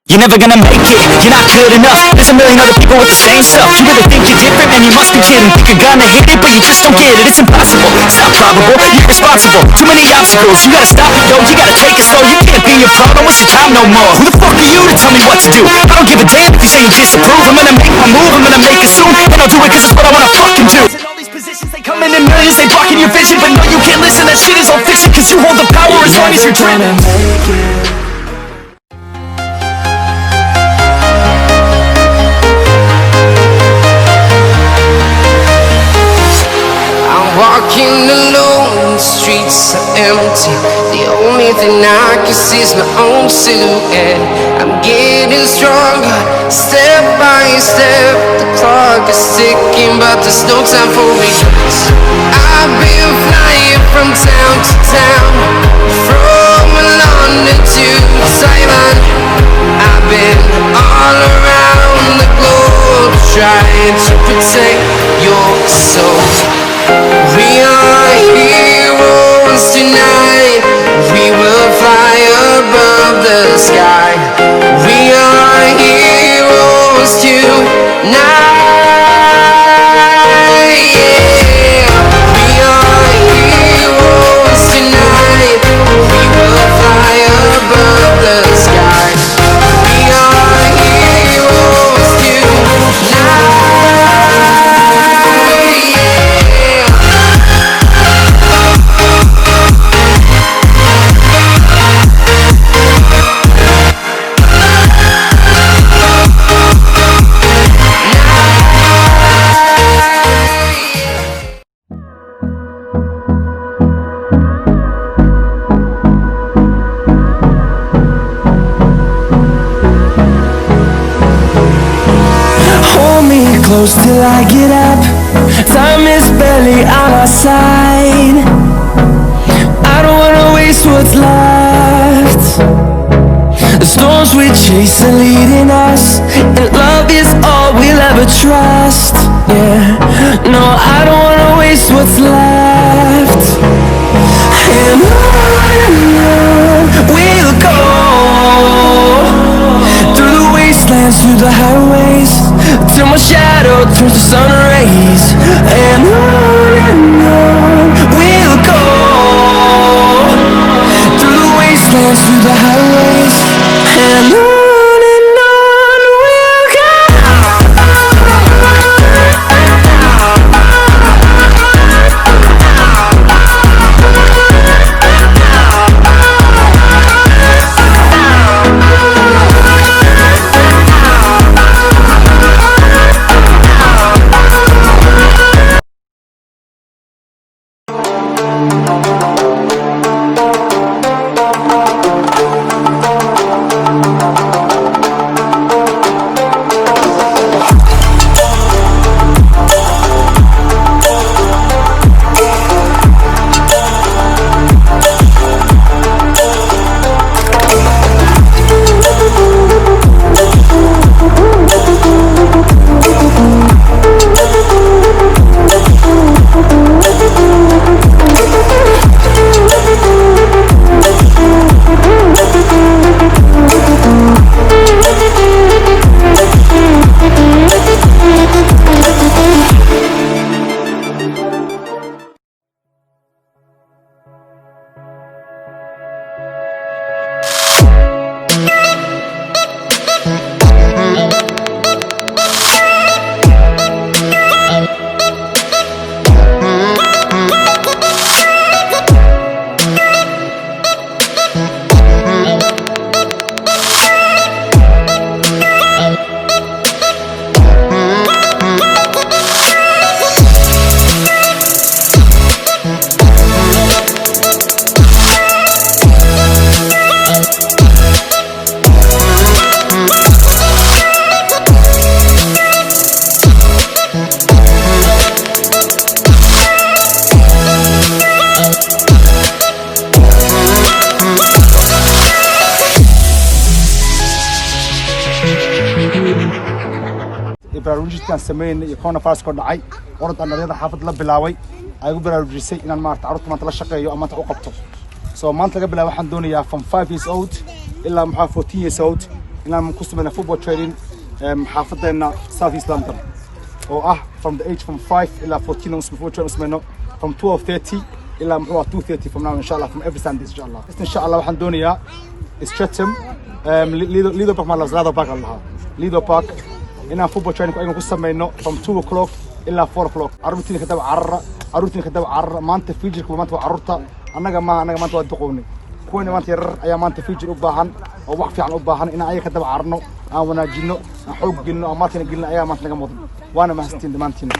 You're never gonna make it, you're not good enough. There's a million other people with the same stuff. You really think you're different, man, you must be kidding. Think you're gonna hit it, but you just don't get it. It's impossible, it's not probable, you're irresponsible. Too many obstacles, you gotta stop it, yo. You gotta take it slow, you can't be a pro. Don't waste your time no more. Who the fuck are you to tell me what to do? I don't give a damn if you say you disapprove. I'm gonna make my move, I'm gonna make it soon. And I'll do it cause it's what I wanna fucking do. In all these positions, they come in millions, they blocking your vision. But no, you can't listen, that shit is all fiction. Cause you hold the power as long as you're driven. Walking alone, the streets are empty. The only thing I can see is my own silhouette. I'm getting stronger, step by step. The clock is ticking, but there's no time for regrets. I've been flying from town to town, from London to Taiwan. I've been all around the globe, trying to protect your soul. We are heroes tonight. We will fly above the sky. We are heroes tonight. Yeah. We are heroes tonight. We will fly above the sky. We are heroes tonight. Close till I get up. Time is barely on our side. I don't wanna waste what's left. The storms we chase are leading us, and love is all we'll ever trust. Yeah, no, I don't wanna waste what's left. And on we'll go, through the wastelands, through the highways, till my shadow turns to sun rays. And on we'll go, through the wastelands, through the highways. And on we'll go. baraarujintan sameeyay iyo coronavirus ka dhacay orod anadada xaafad la bilaaway ay ugu baraarujisay inaan maarta carruurta maanta la shaqeeyo ama maanta u qabto so maanta laga bilaabo waxaan doonayaa from 5 years old ilaa 14 years old inaan ku sameeyo football training xaafadeena South East London oo ah from the age from 5 ilaa 14 months before training sameeyno from 12:30 ilaa 2:30 from now inshallah from every Sunday inshallah waxaan doonayaa Streatham Lido Park ma Lazada Park Allah Lido Park inaan football training ku sameeyno from 2 o'clock ilaa 4 o'clock carruurtiin ka daba carra maanta fijirka maanta waa carruurta anaga maanta waa duqownay kuwana maanta yar ayaa maanta fijir u baahan oo wax fiican u baahan in ay ka daba carno aan wanaajino aan xoog gelino aan maanta gelino ayaa maanta naga mudan waana mahadsantiin dhamaantiin